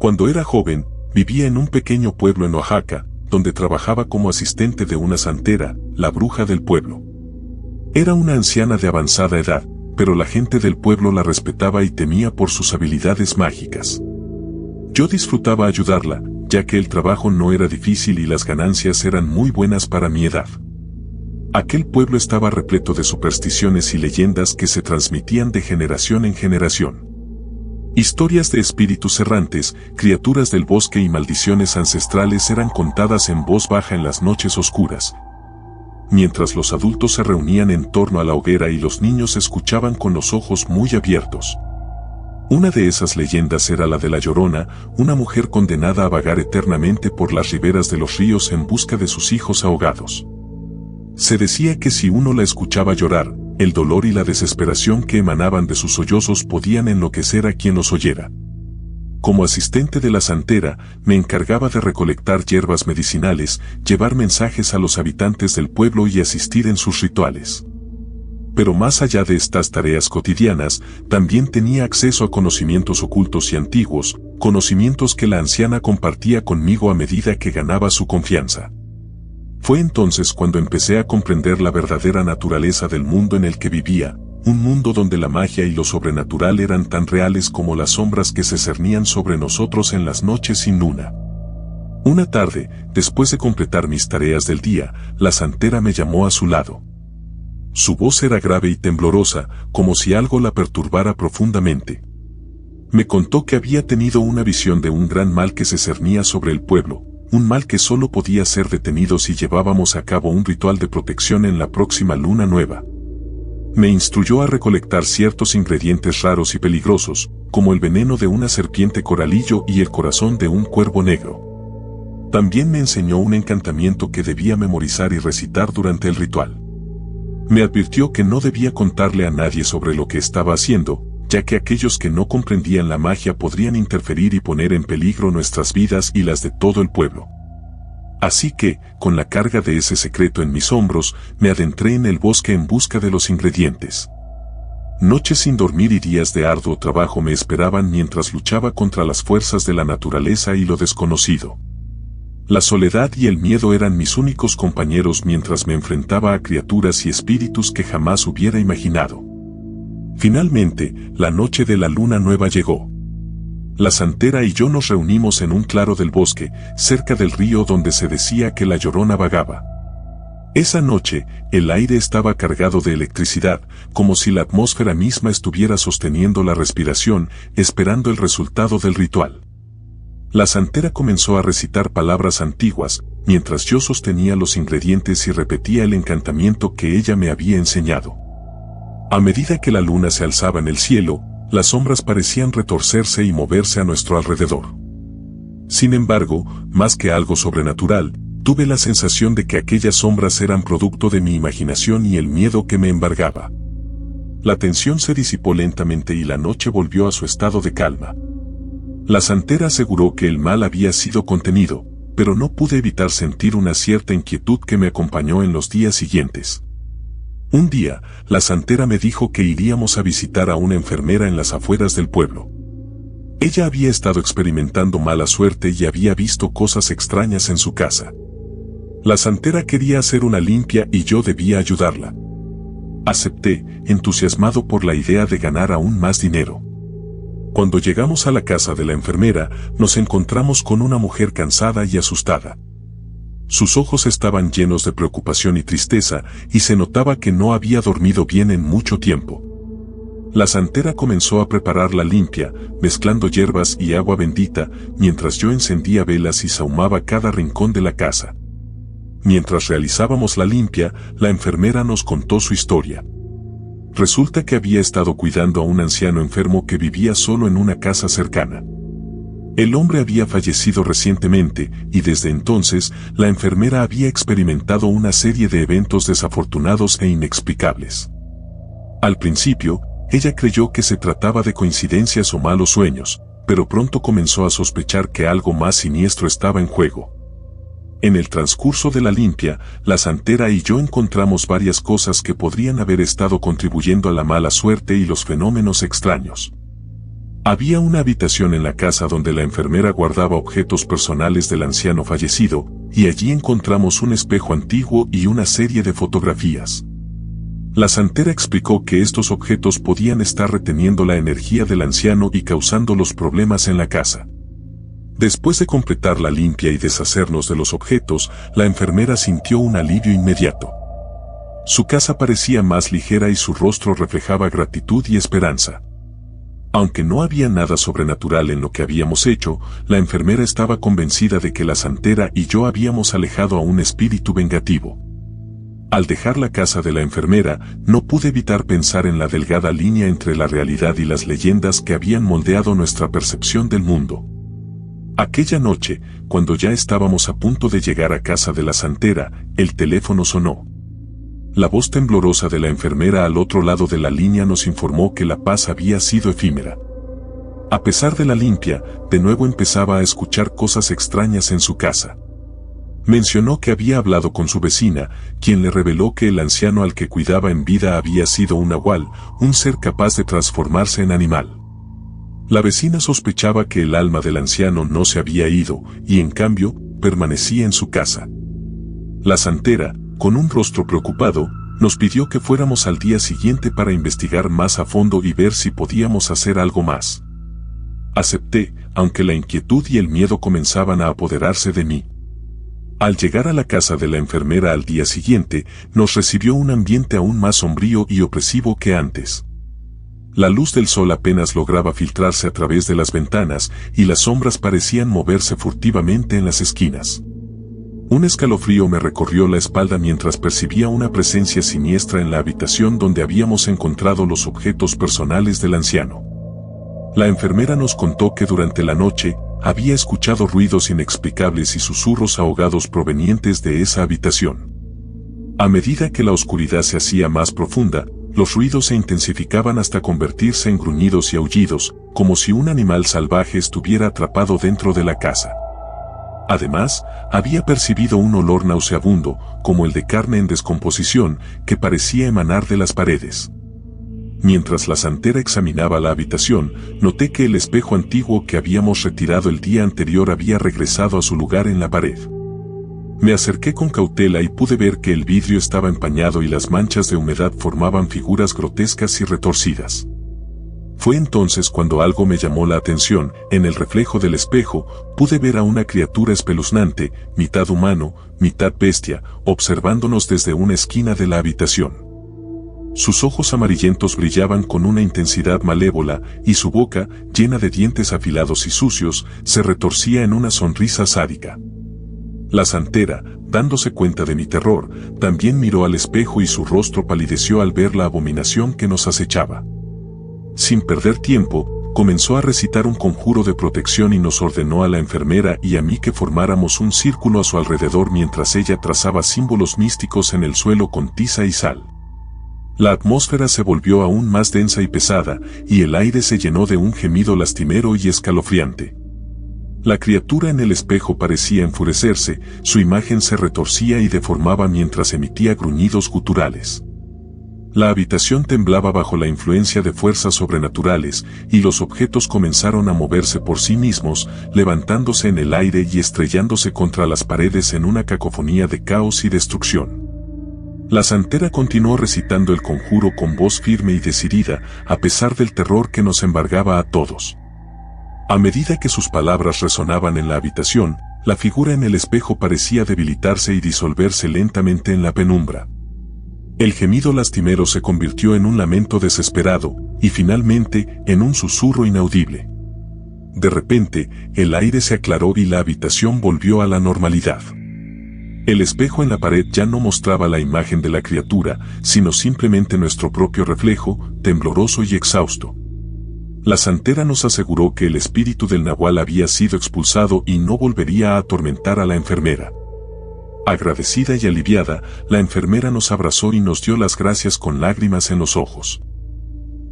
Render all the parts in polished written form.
Cuando era joven, vivía en un pequeño pueblo en Oaxaca, donde trabajaba como asistente de una santera, la bruja del pueblo. Era una anciana de avanzada edad, pero la gente del pueblo la respetaba y temía por sus habilidades mágicas. Yo disfrutaba ayudarla, ya que el trabajo no era difícil y las ganancias eran muy buenas para mi edad. Aquel pueblo estaba repleto de supersticiones y leyendas que se transmitían de generación en generación. Historias de espíritus errantes, criaturas del bosque y maldiciones ancestrales eran contadas en voz baja en las noches oscuras, mientras los adultos se reunían en torno a la hoguera y los niños escuchaban con los ojos muy abiertos. Una de esas leyendas era la de la Llorona, una mujer condenada a vagar eternamente por las riberas de los ríos en busca de sus hijos ahogados. Se decía que si uno la escuchaba llorar, el dolor y la desesperación que emanaban de sus sollozos podían enloquecer a quien los oyera. Como asistente de la santera, me encargaba de recolectar hierbas medicinales, llevar mensajes a los habitantes del pueblo y asistir en sus rituales. Pero más allá de estas tareas cotidianas, también tenía acceso a conocimientos ocultos y antiguos, conocimientos que la anciana compartía conmigo a medida que ganaba su confianza. Fue entonces cuando empecé a comprender la verdadera naturaleza del mundo en el que vivía, un mundo donde la magia y lo sobrenatural eran tan reales como las sombras que se cernían sobre nosotros en las noches sin luna. Una tarde, después de completar mis tareas del día, la santera me llamó a su lado. Su voz era grave y temblorosa, como si algo la perturbara profundamente. Me contó que había tenido una visión de un gran mal que se cernía sobre el pueblo, un mal que solo podía ser detenido si llevábamos a cabo un ritual de protección en la próxima luna nueva. Me instruyó a recolectar ciertos ingredientes raros y peligrosos, como el veneno de una serpiente coralillo y el corazón de un cuervo negro. También me enseñó un encantamiento que debía memorizar y recitar durante el ritual. Me advirtió que no debía contarle a nadie sobre lo que estaba haciendo, ya que aquellos que no comprendían la magia podrían interferir y poner en peligro nuestras vidas y las de todo el pueblo. Así que, con la carga de ese secreto en mis hombros, me adentré en el bosque en busca de los ingredientes. Noches sin dormir y días de arduo trabajo me esperaban mientras luchaba contra las fuerzas de la naturaleza y lo desconocido. La soledad y el miedo eran mis únicos compañeros mientras me enfrentaba a criaturas y espíritus que jamás hubiera imaginado. Finalmente, la noche de la luna nueva llegó. La santera y yo nos reunimos en un claro del bosque, cerca del río donde se decía que la Llorona vagaba. Esa noche, el aire estaba cargado de electricidad, como si la atmósfera misma estuviera sosteniendo la respiración, esperando el resultado del ritual. La santera comenzó a recitar palabras antiguas, mientras yo sostenía los ingredientes y repetía el encantamiento que ella me había enseñado. A medida que la luna se alzaba en el cielo, las sombras parecían retorcerse y moverse a nuestro alrededor. Sin embargo, más que algo sobrenatural, tuve la sensación de que aquellas sombras eran producto de mi imaginación y el miedo que me embargaba. La tensión se disipó lentamente y la noche volvió a su estado de calma. La santera aseguró que el mal había sido contenido, pero no pude evitar sentir una cierta inquietud que me acompañó en los días siguientes. Un día, la santera me dijo que iríamos a visitar a una enfermera en las afueras del pueblo. Ella había estado experimentando mala suerte y había visto cosas extrañas en su casa. La santera quería hacer una limpia y yo debía ayudarla. Acepté, entusiasmado por la idea de ganar aún más dinero. Cuando llegamos a la casa de la enfermera, nos encontramos con una mujer cansada y asustada. Sus ojos estaban llenos de preocupación y tristeza, y se notaba que no había dormido bien en mucho tiempo. La santera comenzó a preparar la limpia, mezclando hierbas y agua bendita, mientras yo encendía velas y sahumaba cada rincón de la casa. Mientras realizábamos la limpia, la enfermera nos contó su historia. Resulta que había estado cuidando a un anciano enfermo que vivía solo en una casa cercana. El hombre había fallecido recientemente, y desde entonces, la enfermera había experimentado una serie de eventos desafortunados e inexplicables. Al principio, ella creyó que se trataba de coincidencias o malos sueños, pero pronto comenzó a sospechar que algo más siniestro estaba en juego. En el transcurso de la limpia, la santera y yo encontramos varias cosas que podrían haber estado contribuyendo a la mala suerte y los fenómenos extraños. Había una habitación en la casa donde la enfermera guardaba objetos personales del anciano fallecido, y allí encontramos un espejo antiguo y una serie de fotografías. La santera explicó que estos objetos podían estar reteniendo la energía del anciano y causando los problemas en la casa. Después de completar la limpia y deshacernos de los objetos, la enfermera sintió un alivio inmediato. Su casa parecía más ligera y su rostro reflejaba gratitud y esperanza. Aunque no había nada sobrenatural en lo que habíamos hecho, la enfermera estaba convencida de que la santera y yo habíamos alejado a un espíritu vengativo. Al dejar la casa de la enfermera, no pude evitar pensar en la delgada línea entre la realidad y las leyendas que habían moldeado nuestra percepción del mundo. Aquella noche, cuando ya estábamos a punto de llegar a casa de la santera, el teléfono sonó. La voz temblorosa de la enfermera al otro lado de la línea nos informó que la paz había sido efímera. A pesar de la limpia, de nuevo empezaba a escuchar cosas extrañas en su casa. Mencionó que había hablado con su vecina, quien le reveló que el anciano al que cuidaba en vida había sido un nahual, un ser capaz de transformarse en animal. La vecina sospechaba que el alma del anciano no se había ido, y en cambio, permanecía en su casa. La santera, con un rostro preocupado, nos pidió que fuéramos al día siguiente para investigar más a fondo y ver si podíamos hacer algo más. Acepté, aunque la inquietud y el miedo comenzaban a apoderarse de mí. Al llegar a la casa de la enfermera al día siguiente, nos recibió un ambiente aún más sombrío y opresivo que antes. La luz del sol apenas lograba filtrarse a través de las ventanas y las sombras parecían moverse furtivamente en las esquinas. Un escalofrío me recorrió la espalda mientras percibía una presencia siniestra en la habitación donde habíamos encontrado los objetos personales del anciano. La enfermera nos contó que durante la noche había escuchado ruidos inexplicables y susurros ahogados provenientes de esa habitación. A medida que la oscuridad se hacía más profunda, los ruidos se intensificaban hasta convertirse en gruñidos y aullidos, como si un animal salvaje estuviera atrapado dentro de la casa. Además, había percibido un olor nauseabundo, como el de carne en descomposición, que parecía emanar de las paredes. Mientras la santera examinaba la habitación, noté que el espejo antiguo que habíamos retirado el día anterior había regresado a su lugar en la pared. Me acerqué con cautela y pude ver que el vidrio estaba empañado y las manchas de humedad formaban figuras grotescas y retorcidas. Fue entonces cuando algo me llamó la atención. En el reflejo del espejo, pude ver a una criatura espeluznante, mitad humano, mitad bestia, observándonos desde una esquina de la habitación. Sus ojos amarillentos brillaban con una intensidad malévola, y su boca, llena de dientes afilados y sucios, se retorcía en una sonrisa sádica. La santera, dándose cuenta de mi terror, también miró al espejo y su rostro palideció al ver la abominación que nos acechaba. Sin perder tiempo, comenzó a recitar un conjuro de protección y nos ordenó a la enfermera y a mí que formáramos un círculo a su alrededor mientras ella trazaba símbolos místicos en el suelo con tiza y sal. La atmósfera se volvió aún más densa y pesada, y el aire se llenó de un gemido lastimero y escalofriante. La criatura en el espejo parecía enfurecerse, su imagen se retorcía y deformaba mientras emitía gruñidos guturales. La habitación temblaba bajo la influencia de fuerzas sobrenaturales, y los objetos comenzaron a moverse por sí mismos, levantándose en el aire y estrellándose contra las paredes en una cacofonía de caos y destrucción. La santera continuó recitando el conjuro con voz firme y decidida, a pesar del terror que nos embargaba a todos. A medida que sus palabras resonaban en la habitación, la figura en el espejo parecía debilitarse y disolverse lentamente en la penumbra. El gemido lastimero se convirtió en un lamento desesperado, y finalmente, en un susurro inaudible. De repente, el aire se aclaró y la habitación volvió a la normalidad. El espejo en la pared ya no mostraba la imagen de la criatura, sino simplemente nuestro propio reflejo, tembloroso y exhausto. La santera nos aseguró que el espíritu del nahual había sido expulsado y no volvería a atormentar a la enfermera. Agradecida y aliviada, la enfermera nos abrazó y nos dio las gracias con lágrimas en los ojos.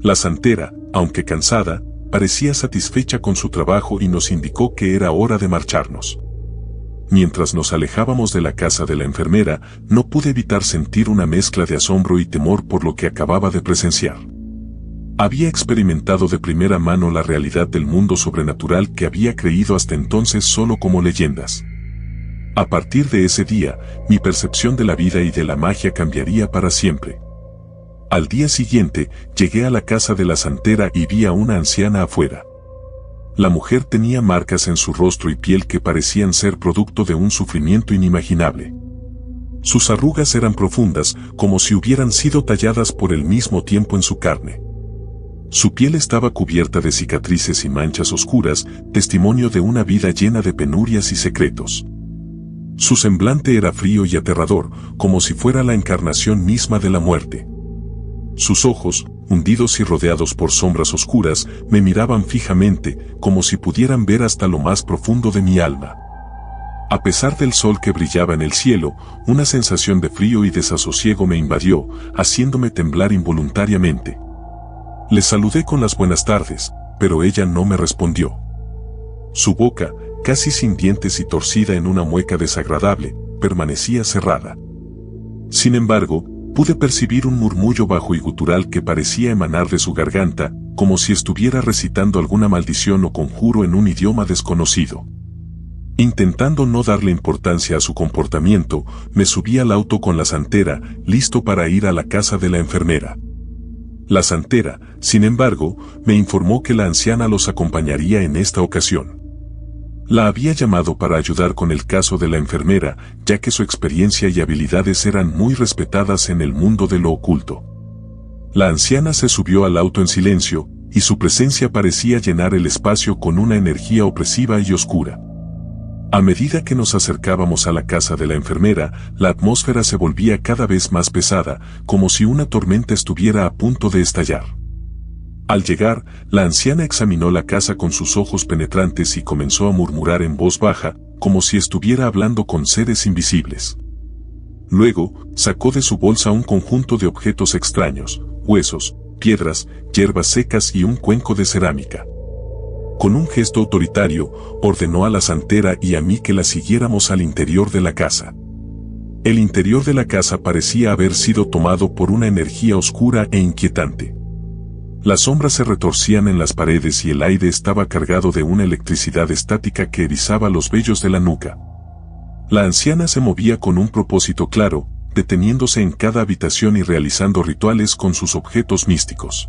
La santera, aunque cansada, parecía satisfecha con su trabajo y nos indicó que era hora de marcharnos. Mientras nos alejábamos de la casa de la enfermera, no pude evitar sentir una mezcla de asombro y temor por lo que acababa de presenciar. Había experimentado de primera mano la realidad del mundo sobrenatural que había creído hasta entonces solo como leyendas. A partir de ese día, mi percepción de la vida y de la magia cambiaría para siempre. Al día siguiente, llegué a la casa de la santera y vi a una anciana afuera. La mujer tenía marcas en su rostro y piel que parecían ser producto de un sufrimiento inimaginable. Sus arrugas eran profundas, como si hubieran sido talladas por el mismo tiempo en su carne. Su piel estaba cubierta de cicatrices y manchas oscuras, testimonio de una vida llena de penurias y secretos. Su semblante era frío y aterrador, como si fuera la encarnación misma de la muerte. Sus ojos, hundidos y rodeados por sombras oscuras, me miraban fijamente, como si pudieran ver hasta lo más profundo de mi alma. A pesar del sol que brillaba en el cielo, una sensación de frío y desasosiego me invadió, haciéndome temblar involuntariamente. Le saludé con las buenas tardes, pero ella no me respondió. Su boca, casi sin dientes y torcida en una mueca desagradable, permanecía cerrada. Sin embargo, pude percibir un murmullo bajo y gutural que parecía emanar de su garganta, como si estuviera recitando alguna maldición o conjuro en un idioma desconocido. Intentando no darle importancia a su comportamiento, me subí al auto con la santera, listo para ir a la casa de la enfermera. La santera, sin embargo, me informó que la anciana los acompañaría en esta ocasión. La había llamado para ayudar con el caso de la enfermera, ya que su experiencia y habilidades eran muy respetadas en el mundo de lo oculto. La anciana se subió al auto en silencio, y su presencia parecía llenar el espacio con una energía opresiva y oscura. A medida que nos acercábamos a la casa de la enfermera, la atmósfera se volvía cada vez más pesada, como si una tormenta estuviera a punto de estallar. Al llegar, la anciana examinó la casa con sus ojos penetrantes y comenzó a murmurar en voz baja, como si estuviera hablando con seres invisibles. Luego, sacó de su bolsa un conjunto de objetos extraños, huesos, piedras, hierbas secas y un cuenco de cerámica. Con un gesto autoritario, ordenó a la santera y a mí que la siguiéramos al interior de la casa. El interior de la casa parecía haber sido tomado por una energía oscura e inquietante. Las sombras se retorcían en las paredes y el aire estaba cargado de una electricidad estática que erizaba los vellos de la nuca. La anciana se movía con un propósito claro, deteniéndose en cada habitación y realizando rituales con sus objetos místicos.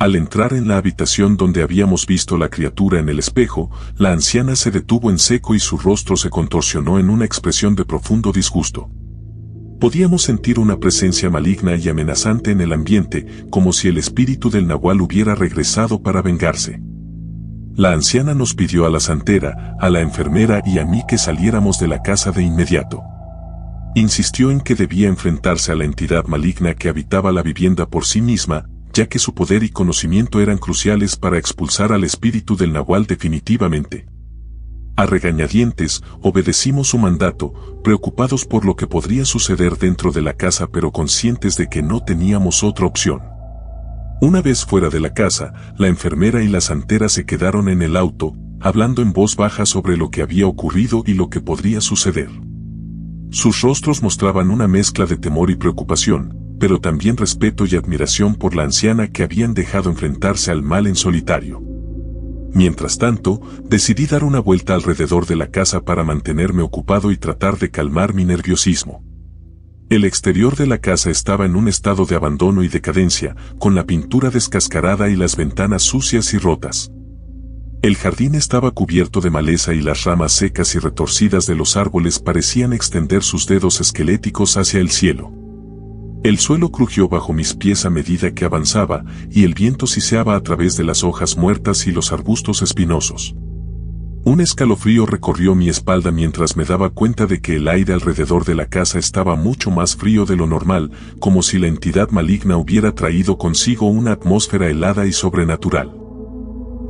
Al entrar en la habitación donde habíamos visto la criatura en el espejo, la anciana se detuvo en seco y su rostro se contorsionó en una expresión de profundo disgusto. Podíamos sentir una presencia maligna y amenazante en el ambiente, como si el espíritu del nahual hubiera regresado para vengarse. La anciana nos pidió a la santera, a la enfermera y a mí que saliéramos de la casa de inmediato. Insistió en que debía enfrentarse a la entidad maligna que habitaba la vivienda por sí misma, ya que su poder y conocimiento eran cruciales para expulsar al espíritu del nahual definitivamente. A regañadientes, obedecimos su mandato, preocupados por lo que podría suceder dentro de la casa pero conscientes de que no teníamos otra opción. Una vez fuera de la casa, la enfermera y la santera se quedaron en el auto, hablando en voz baja sobre lo que había ocurrido y lo que podría suceder. Sus rostros mostraban una mezcla de temor y preocupación, pero también respeto y admiración por la anciana que habían dejado enfrentarse al mal en solitario. Mientras tanto, decidí dar una vuelta alrededor de la casa para mantenerme ocupado y tratar de calmar mi nerviosismo. El exterior de la casa estaba en un estado de abandono y decadencia, con la pintura descascarada y las ventanas sucias y rotas. El jardín estaba cubierto de maleza y las ramas secas y retorcidas de los árboles parecían extender sus dedos esqueléticos hacia el cielo. El suelo crujió bajo mis pies a medida que avanzaba, y el viento siseaba a través de las hojas muertas y los arbustos espinosos. Un escalofrío recorrió mi espalda mientras me daba cuenta de que el aire alrededor de la casa estaba mucho más frío de lo normal, como si la entidad maligna hubiera traído consigo una atmósfera helada y sobrenatural.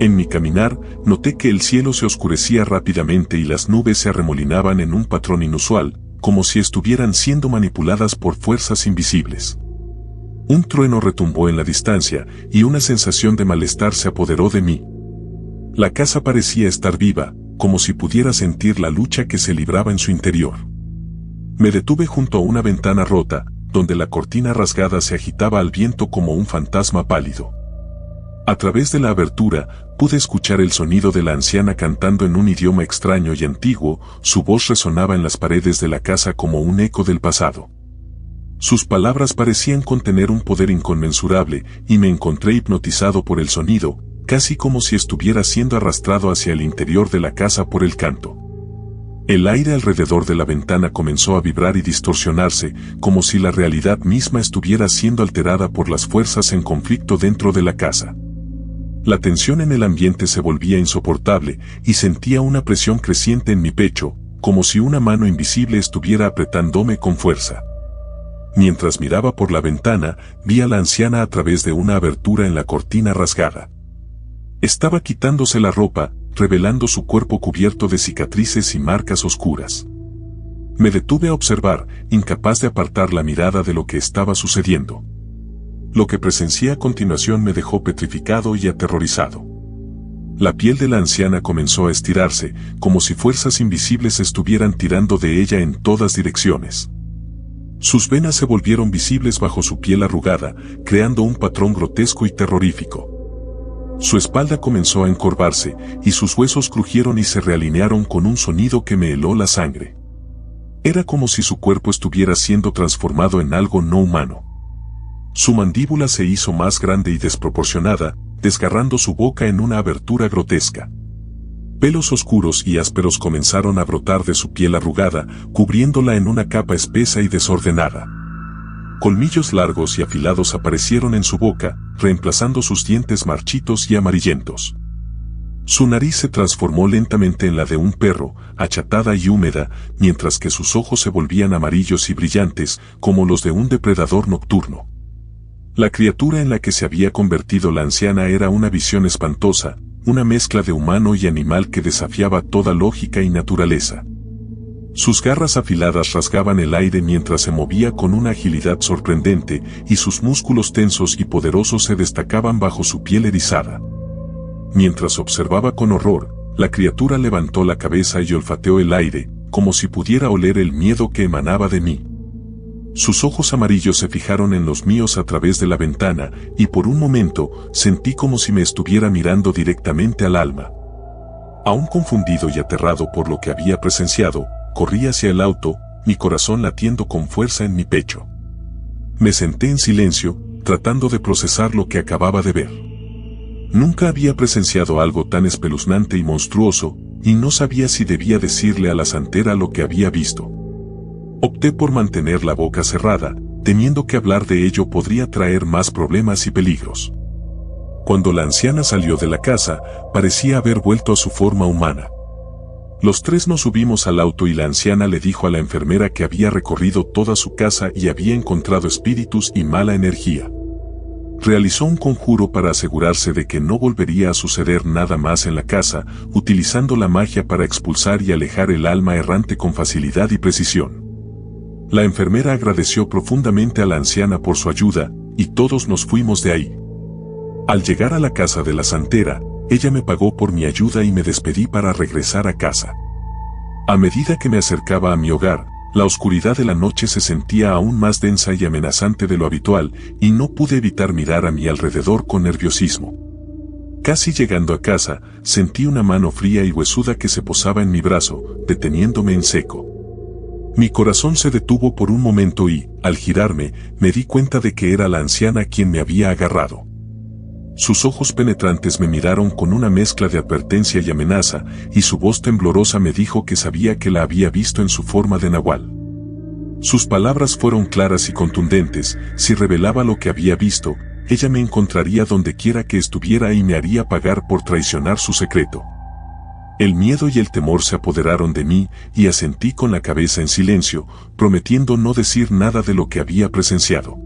En mi caminar, noté que el cielo se oscurecía rápidamente y las nubes se arremolinaban en un patrón inusual, como si estuvieran siendo manipuladas por fuerzas invisibles. Un trueno retumbó en la distancia, y una sensación de malestar se apoderó de mí. La casa parecía estar viva, como si pudiera sentir la lucha que se libraba en su interior. Me detuve junto a una ventana rota, donde la cortina rasgada se agitaba al viento como un fantasma pálido. A través de la abertura, pude escuchar el sonido de la anciana cantando en un idioma extraño y antiguo. Su voz resonaba en las paredes de la casa como un eco del pasado. Sus palabras parecían contener un poder inconmensurable, y me encontré hipnotizado por el sonido, casi como si estuviera siendo arrastrado hacia el interior de la casa por el canto. El aire alrededor de la ventana comenzó a vibrar y distorsionarse, como si la realidad misma estuviera siendo alterada por las fuerzas en conflicto dentro de la casa. La tensión en el ambiente se volvía insoportable, y sentía una presión creciente en mi pecho, como si una mano invisible estuviera apretándome con fuerza. Mientras miraba por la ventana, vi a la anciana a través de una abertura en la cortina rasgada. Estaba quitándose la ropa, revelando su cuerpo cubierto de cicatrices y marcas oscuras. Me detuve a observar, incapaz de apartar la mirada de lo que estaba sucediendo. Lo que presencié a continuación me dejó petrificado y aterrorizado. La piel de la anciana comenzó a estirarse, como si fuerzas invisibles estuvieran tirando de ella en todas direcciones. Sus venas se volvieron visibles bajo su piel arrugada, creando un patrón grotesco y terrorífico. Su espalda comenzó a encorvarse, y sus huesos crujieron y se realinearon con un sonido que me heló la sangre. Era como si su cuerpo estuviera siendo transformado en algo no humano. Su mandíbula se hizo más grande y desproporcionada, desgarrando su boca en una abertura grotesca. Pelos oscuros y ásperos comenzaron a brotar de su piel arrugada, cubriéndola en una capa espesa y desordenada. Colmillos largos y afilados aparecieron en su boca, reemplazando sus dientes marchitos y amarillentos. Su nariz se transformó lentamente en la de un perro, achatada y húmeda, mientras que sus ojos se volvían amarillos y brillantes, como los de un depredador nocturno. La criatura en la que se había convertido la anciana era una visión espantosa, una mezcla de humano y animal que desafiaba toda lógica y naturaleza. Sus garras afiladas rasgaban el aire mientras se movía con una agilidad sorprendente, y sus músculos tensos y poderosos se destacaban bajo su piel erizada. Mientras observaba con horror, la criatura levantó la cabeza y olfateó el aire, como si pudiera oler el miedo que emanaba de mí. Sus ojos amarillos se fijaron en los míos a través de la ventana, y por un momento sentí como si me estuviera mirando directamente al alma. Aún confundido y aterrado por lo que había presenciado, corrí hacia el auto, mi corazón latiendo con fuerza en mi pecho. Me senté en silencio, tratando de procesar lo que acababa de ver. Nunca había presenciado algo tan espeluznante y monstruoso, y no sabía si debía decirle a la santera lo que había visto. Opté por mantener la boca cerrada, temiendo que hablar de ello podría traer más problemas y peligros. Cuando la anciana salió de la casa, parecía haber vuelto a su forma humana. Los tres nos subimos al auto y la anciana le dijo a la enfermera que había recorrido toda su casa y había encontrado espíritus y mala energía. Realizó un conjuro para asegurarse de que no volvería a suceder nada más en la casa, utilizando la magia para expulsar y alejar el alma errante con facilidad y precisión. La enfermera agradeció profundamente a la anciana por su ayuda, y todos nos fuimos de ahí. Al llegar a la casa de la santera, ella me pagó por mi ayuda y me despedí para regresar a casa. A medida que me acercaba a mi hogar, la oscuridad de la noche se sentía aún más densa y amenazante de lo habitual, y no pude evitar mirar a mi alrededor con nerviosismo. Casi llegando a casa, sentí una mano fría y huesuda que se posaba en mi brazo, deteniéndome en seco. Mi corazón se detuvo por un momento y, al girarme, me di cuenta de que era la anciana quien me había agarrado. Sus ojos penetrantes me miraron con una mezcla de advertencia y amenaza, y su voz temblorosa me dijo que sabía que la había visto en su forma de nahual. Sus palabras fueron claras y contundentes: si revelaba lo que había visto, ella me encontraría donde quiera que estuviera y me haría pagar por traicionar su secreto. El miedo y el temor se apoderaron de mí, y asentí con la cabeza en silencio, prometiendo no decir nada de lo que había presenciado.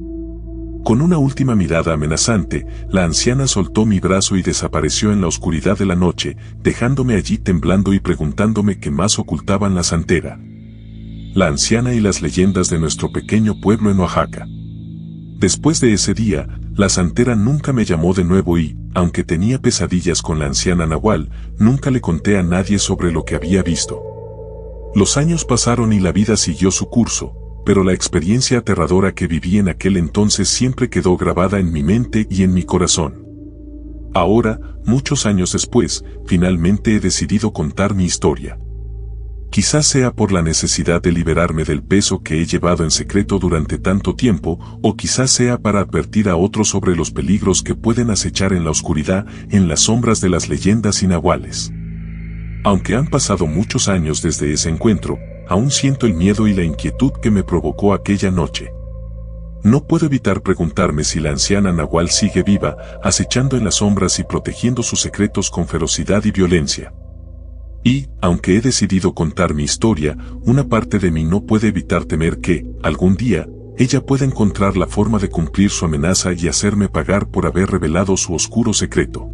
Con una última mirada amenazante, la anciana soltó mi brazo y desapareció en la oscuridad de la noche, dejándome allí temblando y preguntándome qué más ocultaban la santera, la anciana y las leyendas de nuestro pequeño pueblo en Oaxaca. Después de ese día, la santera nunca me llamó de nuevo y, aunque tenía pesadillas con la anciana nahual, nunca le conté a nadie sobre lo que había visto. Los años pasaron y la vida siguió su curso, pero la experiencia aterradora que viví en aquel entonces siempre quedó grabada en mi mente y en mi corazón. Ahora, muchos años después, finalmente he decidido contar mi historia. Quizás sea por la necesidad de liberarme del peso que he llevado en secreto durante tanto tiempo, o quizás sea para advertir a otros sobre los peligros que pueden acechar en la oscuridad, en las sombras de las leyendas inaguales. Aunque han pasado muchos años desde ese encuentro, aún siento el miedo y la inquietud que me provocó aquella noche. No puedo evitar preguntarme si la anciana Nahual sigue viva, acechando en las sombras y protegiendo sus secretos con ferocidad y violencia. Y, aunque he decidido contar mi historia, una parte de mí no puede evitar temer que, algún día, ella pueda encontrar la forma de cumplir su amenaza y hacerme pagar por haber revelado su oscuro secreto.